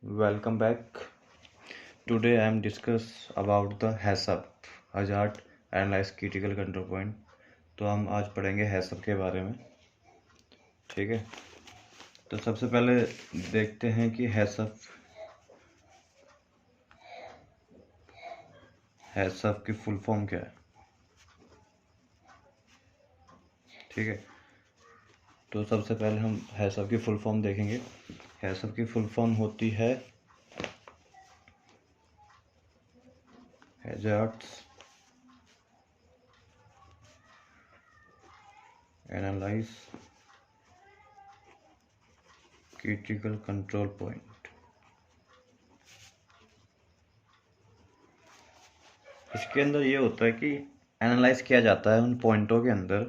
Welcome back. Today I am discuss about the HACCP, Hazard Analyze Critical Control Point. तो हम आज पढ़ेंगे HACCP के बारे में। ठीक है, तो सबसे पहले देखते हैं कि HACCP की फुल फॉर्म क्या है। ठीक है, तो सबसे पहले हम HACCP की फुल फॉर्म देखेंगे। HACCP की फुल फॉर्म होती है Hazards Analyze Critical Control Point। इसके अंदर ये होता है कि एनालाइज किया जाता है उन पॉइंटों के अंदर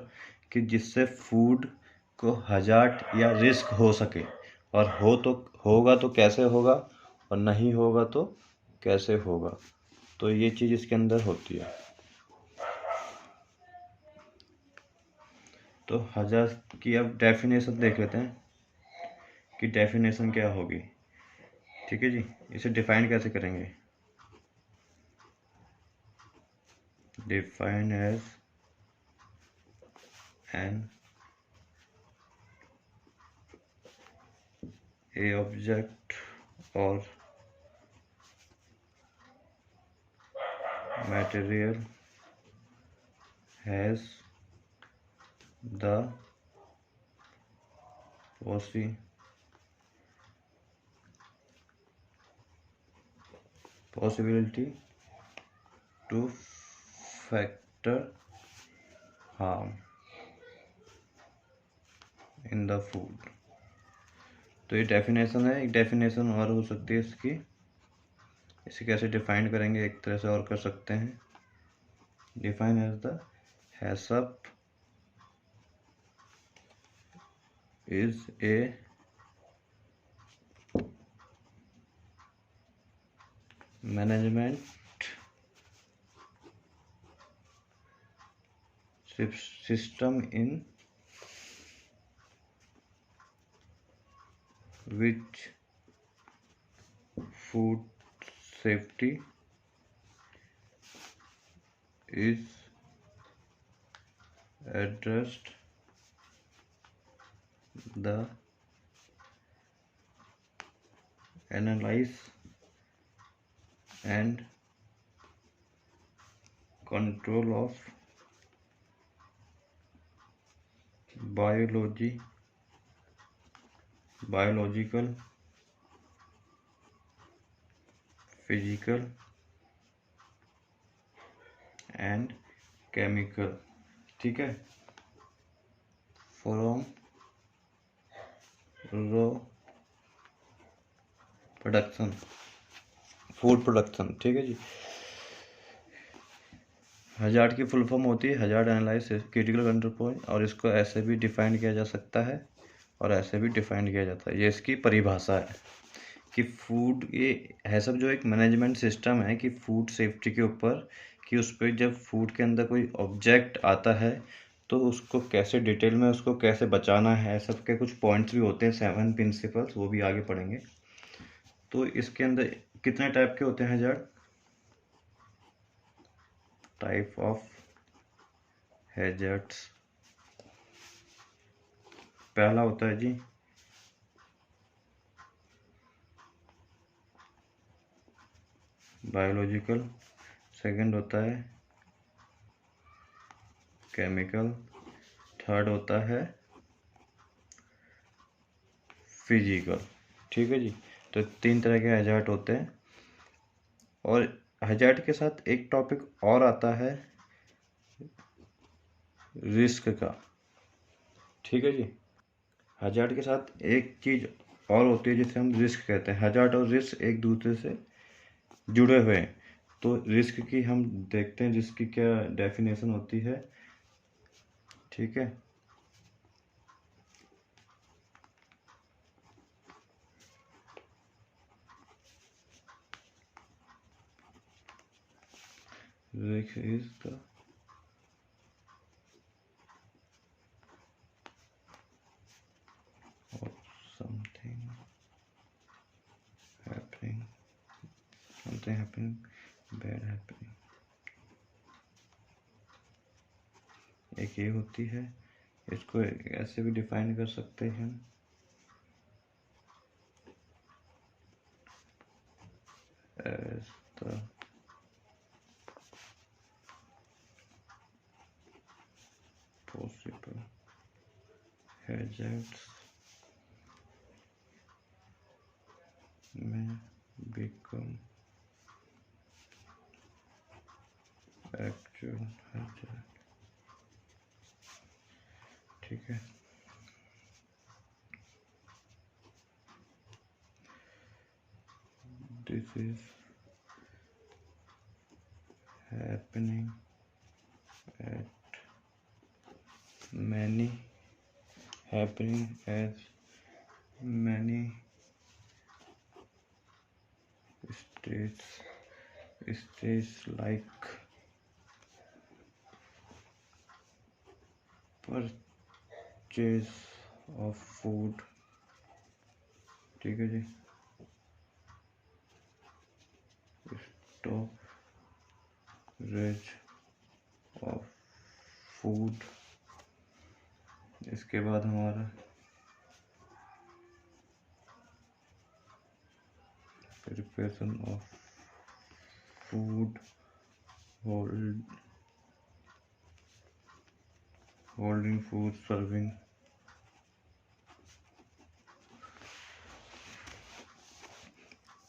कि जिससे फूड को हजार्ड या रिस्क हो सके, और होगा तो कैसे होगा, और नहीं होगा तो कैसे होगा। तो ये चीज़ इसके अंदर होती है। तो हजार्ड की अब डेफिनेशन देख लेते हैं कि डेफिनेशन क्या होगी। ठीक है जी, इसे डिफाइन कैसे करेंगे। Define as an a object और material has the possibility to factor harm in the food। तो ये डेफिनेशन है। एक डेफिनेशन और हो सकती है इसकी। इसे कैसे डिफाइन करेंगे, एक तरह से और कर सकते हैं। Define as the HACCP is a management system in which food safety is addressed, the analyze and control of biological, physical and chemical। ठीक है, from raw production, food production. ठीक है जी। हजार्ड की फुल फॉर्म होती है hazard analyse critical control point, और इसको ऐसे भी डिफाइन किया जा सकता है और ऐसे भी डिफाइन किया जाता है। ये इसकी परिभाषा है कि फूड, ये है सब जो एक मैनेजमेंट सिस्टम है कि फूड सेफ्टी के ऊपर, कि उस पर जब फूड के अंदर कोई ऑब्जेक्ट आता है तो उसको कैसे डिटेल में उसको कैसे बचाना है। सब के कुछ पॉइंट्स भी होते हैं, 7 प्रिंसिपल्स, वो भी आगे पढ़ेंगे। तो इसके अंदर कितने टाइप के होते हैं हजार्ड। टाइप ऑफ हैजर्ड्स, पहला होता है जी बायोलॉजिकल, सेकंड होता है केमिकल, थर्ड होता है फिजिकल। ठीक है जी। तो 3 तरह के हैजार्ड होते हैं, और हैजार्ड के साथ एक टॉपिक और आता है रिस्क का। ठीक है जी। हैजार्ड के साथ एक चीज़ और होती है जिसे हम रिस्क कहते हैं। हैजार्ड और रिस्क एक दूसरे से जुड़े हुए हैं। तो रिस्क की हम देखते हैं, रिस्क की क्या डेफिनेशन होती है। ठीक है, risk is the something something happening, bad happening, एक ये होती है। इसको ऐसे भी डिफाइन कर सकते हैं as the possible hazards may become actual hazard। ठीक है, this is happening at many states like purchase of food। ठीक है जी, स्टोरेज ऑफ फूड। इसके बाद हमारा preparation of food, holding food, serving.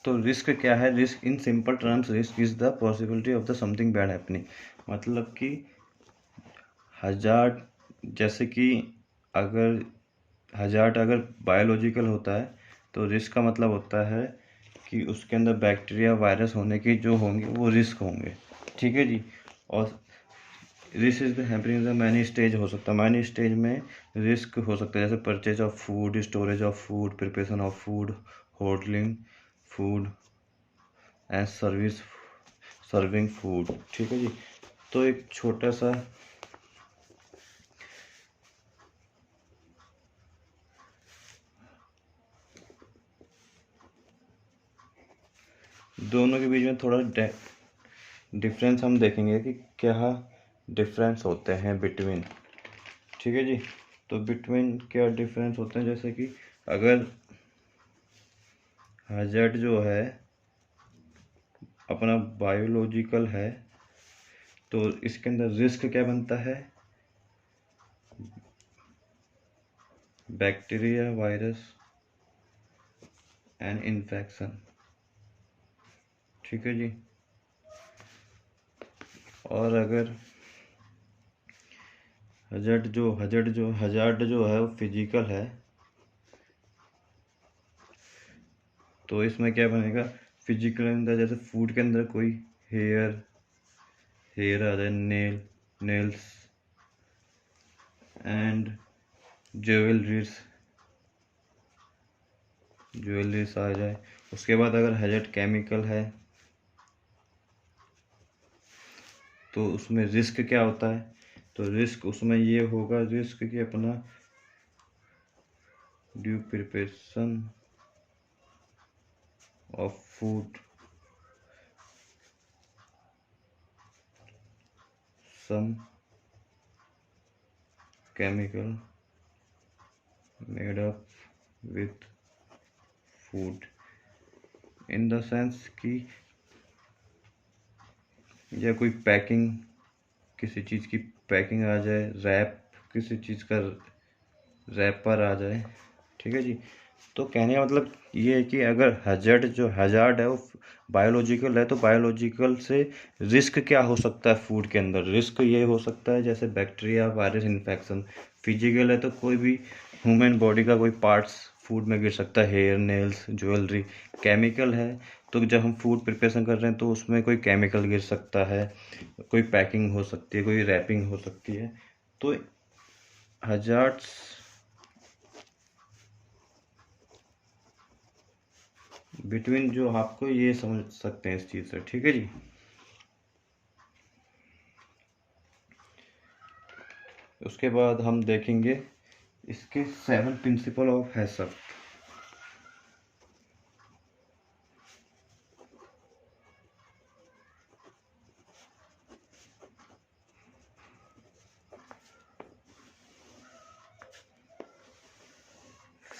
तो रिस्क क्या है? Risk in simple terms, risk is the possibility of the something bad happening. मतलब कि हजार्ड, जैसे कि अगर हजार्ड अगर बायोलॉजिकल होता है तो रिस्क का मतलब होता है कि उसके अंदर बैक्टीरिया वायरस होने के जो होंगे वो रिस्क होंगे। ठीक है जी। और risk is the happening the many stage हो सकता है, मैनी स्टेज में रिस्क हो सकता है, जैसे purchase of food, storage of food, preparation of food, holding food and serving food. ठीक है जी। तो एक छोटा सा दोनों के बीच में थोड़ा डिफरेंस हम देखेंगे कि क्या डिफरेंस होते हैं बिटवीन। ठीक है जी। तो बिटवीन क्या डिफरेंस होते हैं, जैसे कि अगर हजार्ड जो है अपना बायोलॉजिकल है तो इसके अंदर रिस्क क्या बनता है? Bacteria, virus and infection. ठीक है जी। और अगर हजार्ड जो है वो फिजिकल है तो इसमें क्या बनेगा? फिजिकल अंदर जैसे फूड के अंदर कोई हेयर आ जाए, नेल्स एंड ज्वेलरीज आ जाए। उसके बाद अगर हजार्ड केमिकल है तो उसमें रिस्क क्या होता है? तो रिस्क उसमें ये होगा, रिस्क कि अपना due preparation of food, some chemical made up with food, in the sense कि या कोई पैकिंग, किसी चीज़ की पैकिंग आ जाए, रैप किसी चीज़ का रैपर आ जाए। ठीक है जी। तो कहने का मतलब ये है कि अगर हजार्ड है वो बायोलॉजिकल है तो बायोलॉजिकल से रिस्क क्या हो सकता है फूड के अंदर? रिस्क ये हो सकता है जैसे बैक्टीरिया, वायरस, इन्फेक्शन। फिजिकल है तो कोई भी ह्यूमन बॉडी का कोई पार्ट्स फूड में गिर सकता है, हेयर, नेल्स, ज्वेलरी। केमिकल है तो जब हम फूड प्रिपरेशन कर रहे हैं तो उसमें कोई केमिकल गिर सकता है, कोई पैकिंग हो सकती है, कोई रैपिंग हो सकती है। तो हजार्ड्स बिटवीन जो आपको ये समझ सकते हैं इस चीज़ से। ठीक है जी। उसके बाद हम देखेंगे इसके 7 principle of HACCP.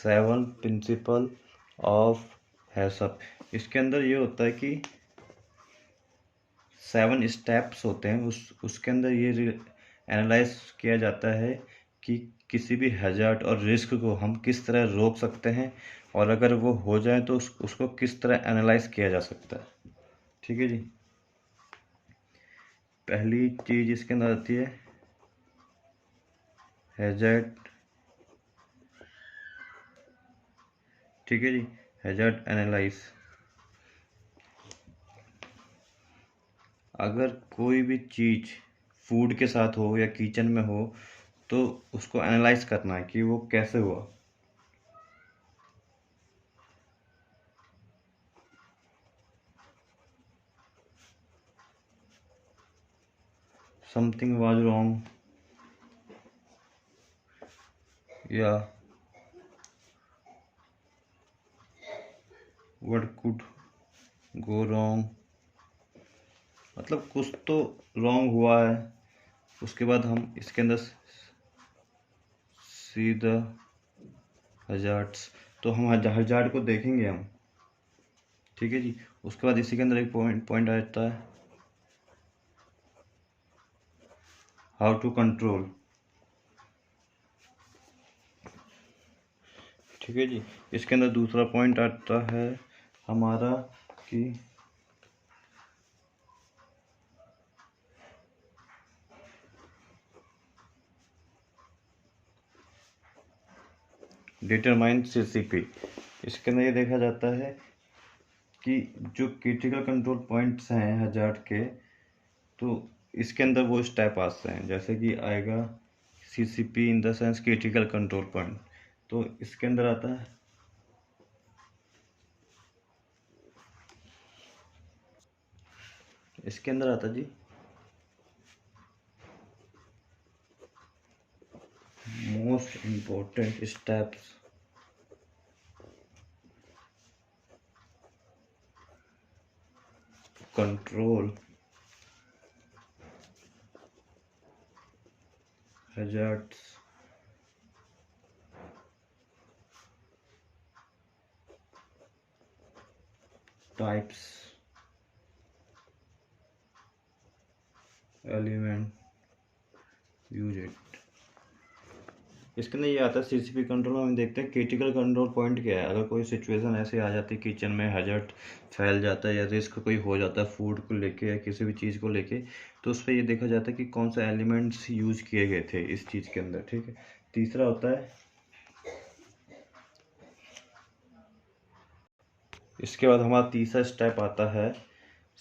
7 principle of HACCP. इसके अंदर ये होता है कि 7 स्टेप्स होते हैं, उसके अंदर ये एनालाइज किया जाता है कि किसी भी हैज़ार्ड और रिस्क को हम किस तरह रोक सकते हैं, और अगर वो हो जाए तो उसको किस तरह एनालाइज किया जा सकता है। ठीक है जी। पहली चीज इसके अंदर आती है हैज़ार्ड। ठीक है जी, हैज़ार्ड एनालाइज। अगर कोई भी चीज फूड के साथ हो या किचन में हो तो उसको एनालाइज करना है कि वो कैसे हुआ। समथिंग वाज रॉन्ग या व्हाट कुड गो रॉन्ग, मतलब कुछ तो रॉन्ग हुआ है। उसके बाद हम इसके अंदर सी द हजार्ड्स, तो हम हजार्ड को देखेंगे हम। ठीक है जी। उसके बाद इसी के अंदर एक पॉइंट आ जाता है हाउ टू कंट्रोल। ठीक है जी। इसके अंदर दूसरा पॉइंट आता है हमारा कि डिटरमाइन सीसीपी। इसके अंदर ये देखा जाता है कि जो क्रिटिकल कंट्रोल पॉइंट्स हैं हजार्ड के, तो इसके अंदर वो स्टेप आते हैं, जैसे कि आएगा CCP in the sense critical control point. तो इसके अंदर आता है जी most important steps control hazards types element use it। इसके अंदर ये आता है सीसीपी कंट्रोल में हम देखते हैं क्रिटिकल कंट्रोल पॉइंट क्या है। अगर कोई सिचुएशन ऐसे आ जाती है किचन में हैजर्ड फैल जाता है या रिस्क कोई हो जाता है फूड को लेके या किसी भी चीज़ को लेके, तो उस पर ये देखा जाता है कि कौन सा एलिमेंट्स यूज किए गए थे इस चीज़ के अंदर। ठीक है। तीसरा होता है, इसके बाद हमारा तीसरा स्टेप आता है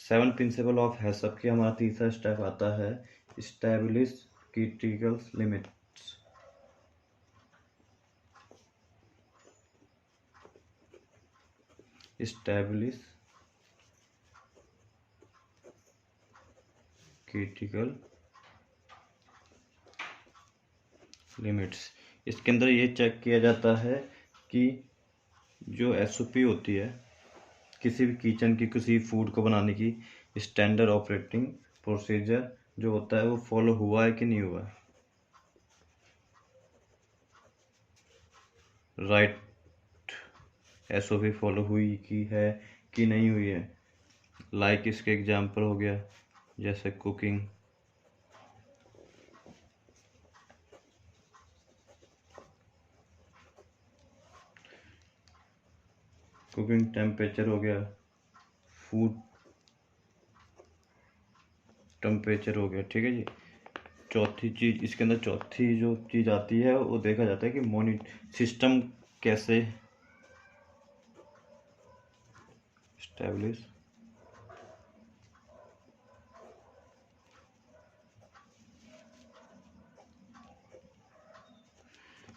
7 प्रिंसिपल ऑफ हैसअप की। हमारा तीसरा स्टेप आता है establish critical limits. Establish critical limits. इसके अंदर ये चेक किया जाता है कि जो एसओपी होती है किसी भी किचन की, किसी फूड को बनाने की, स्टैंडर्ड ऑपरेटिंग प्रोसीजर जो होता है वो फॉलो हुआ है कि नहीं हुआ है। राइट एसओपी फॉलो हुई की है कि नहीं हुई है। लाइक इसके एग्जांपल हो गया जैसे कुकिंग, टेम्परेचर हो गया, फूड टेम्परेचर हो गया। ठीक है जी। चौथी चीज इसके अंदर, चौथी जो चीज आती है वो देखा जाता है कि सिस्टम कैसे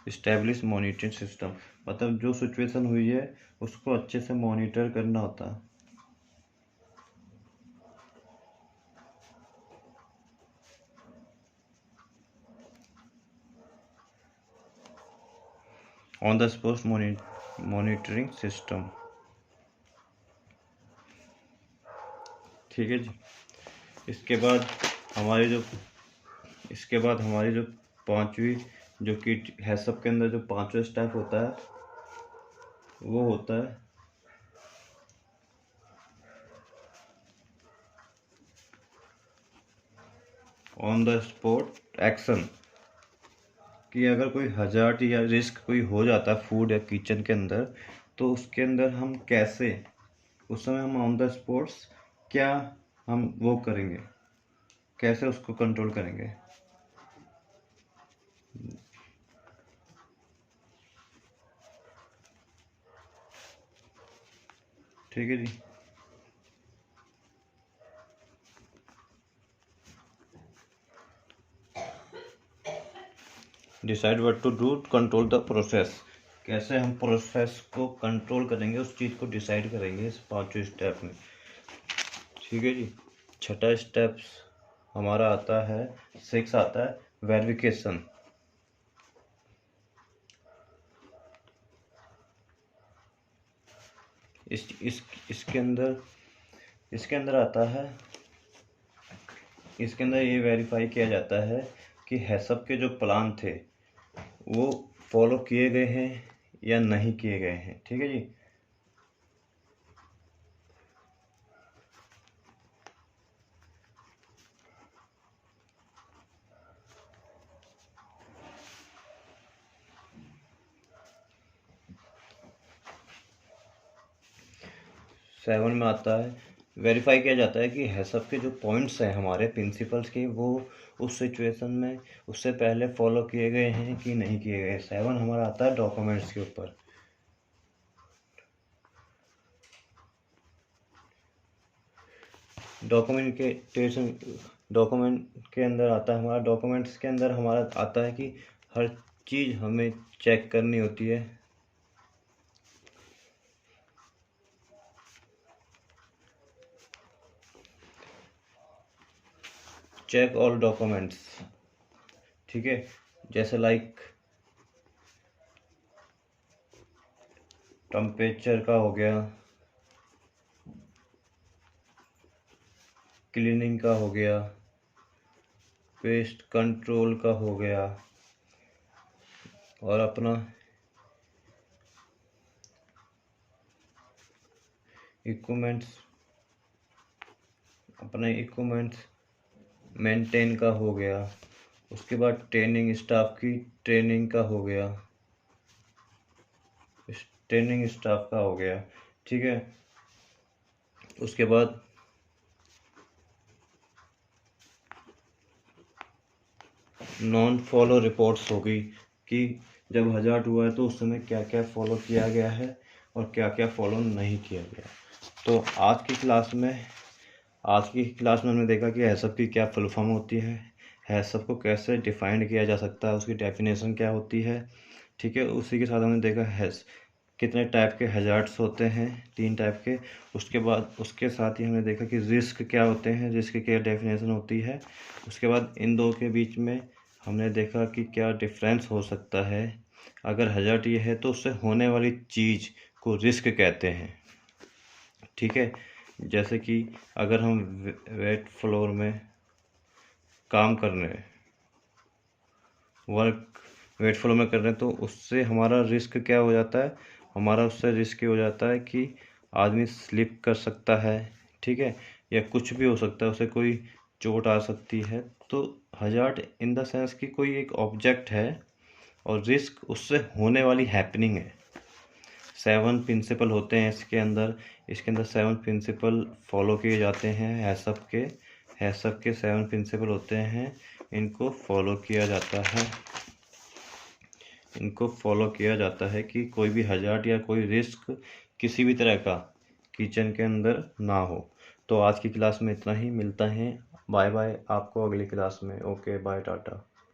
स्टैब्लिश मॉनिटरिंग सिस्टम, मतलब जो सिचुएशन हुई है उसको अच्छे से मॉनिटर करना होता है। On the spot monitoring system. ठीक है जी। इसके बाद हमारी जो पांचवी जो कि हैसअप के अंदर जो पांचवा स्टेप होता है वो होता है ऑन द स्पॉट एक्शन, कि अगर कोई हजार्ड या रिस्क कोई हो जाता है फूड या किचन के अंदर, तो उसके अंदर हम कैसे उस समय हम ऑन द स्पॉट्स क्या हम वो करेंगे, कैसे उसको कंट्रोल करेंगे। ठीक है जी। Decide what to do, control the process, कैसे हम प्रोसेस को कंट्रोल करेंगे, उस चीज़ को डिसाइड करेंगे इस पांचों स्टेप में। ठीक है जी। छठा स्टेप्स हमारा आता है 6 आता है वेरिफिकेशन। इसके अंदर आता है, इसके अंदर ये वेरीफाई किया जाता है कि हैसअप के जो प्लान थे वो फॉलो किए गए हैं या नहीं किए गए हैं। ठीक है जी। सेवन में आता है वेरीफाई किया जाता है कि हैसअप के जो पॉइंट्स हैं हमारे प्रिंसिपल्स के, वो उस सिचुएशन में उससे पहले फॉलो किए गए हैं कि नहीं किए गए। 7 हमारा आता है डॉक्यूमेंट्स के ऊपर। डॉक्यूमेंट के अंदर आता है हमारा, डॉक्यूमेंट्स के अंदर हमारा आता है कि हर चीज़ हमें चेक करनी होती है। Check all documents. ठीक है, जैसे लाइक टेम्परेचर का हो गया, क्लीनिंग का हो गया, पेस्ट कंट्रोल का हो गया, और अपना इक्विपमेंट्स मेंटेन का हो गया। उसके बाद ट्रेनिंग, स्टाफ की ट्रेनिंग का हो गया, ट्रेनिंग स्टाफ का हो गया। ठीक है, उसके बाद नॉन फॉलो रिपोर्ट्स होगी कि जब हजार्ड हुआ है तो उस समय क्या क्या फॉलो किया गया है और क्या क्या फॉलो नहीं किया गया। तो आज की क्लास में हमने देखा कि हैसअप की क्या फुल फॉर्म होती है, हैसअप को कैसे डिफाइंड किया जा सकता है, उसकी डेफिनेशन क्या होती है। ठीक है, उसी के साथ हमने देखा कितने टाइप के हजार्ड्स होते हैं, 3 टाइप के। उसके बाद उसके साथ ही हमने देखा कि रिस्क क्या होते हैं, रिस्क की क्या डेफिनेशन होती है। उसके बाद इन दो के बीच में हमने देखा कि क्या डिफरेंस हो सकता है। अगर हजार्ड ये है तो उससे होने वाली चीज़ को रिस्क कहते हैं। ठीक है, जैसे कि अगर हम वेट फ्लोर में काम कर रहे हैं, वर्क वेट फ्लो में कर रहे हैं, तो उससे हमारा रिस्क क्या हो जाता है, हमारा उससे रिस्क ये हो जाता है कि आदमी स्लिप कर सकता है। ठीक है, या कुछ भी हो सकता है, उसे कोई चोट आ सकती है। तो हजार्ड इन द सेंस कि कोई एक ऑब्जेक्ट है और रिस्क उससे होने वाली हैपनिंग है। 7 प्रिंसिपल होते हैं इसके अंदर 7 प्रिंसिपल फॉलो किए जाते हैं। हैसअप के 7 प्रिंसिपल होते हैं, इनको फॉलो किया जाता है कि कोई भी हजार्ड या कोई रिस्क किसी भी तरह का किचन के अंदर ना हो। तो आज की क्लास में इतना ही, मिलता है, बाय बाय आपको अगली क्लास में। Okay bye, Tata.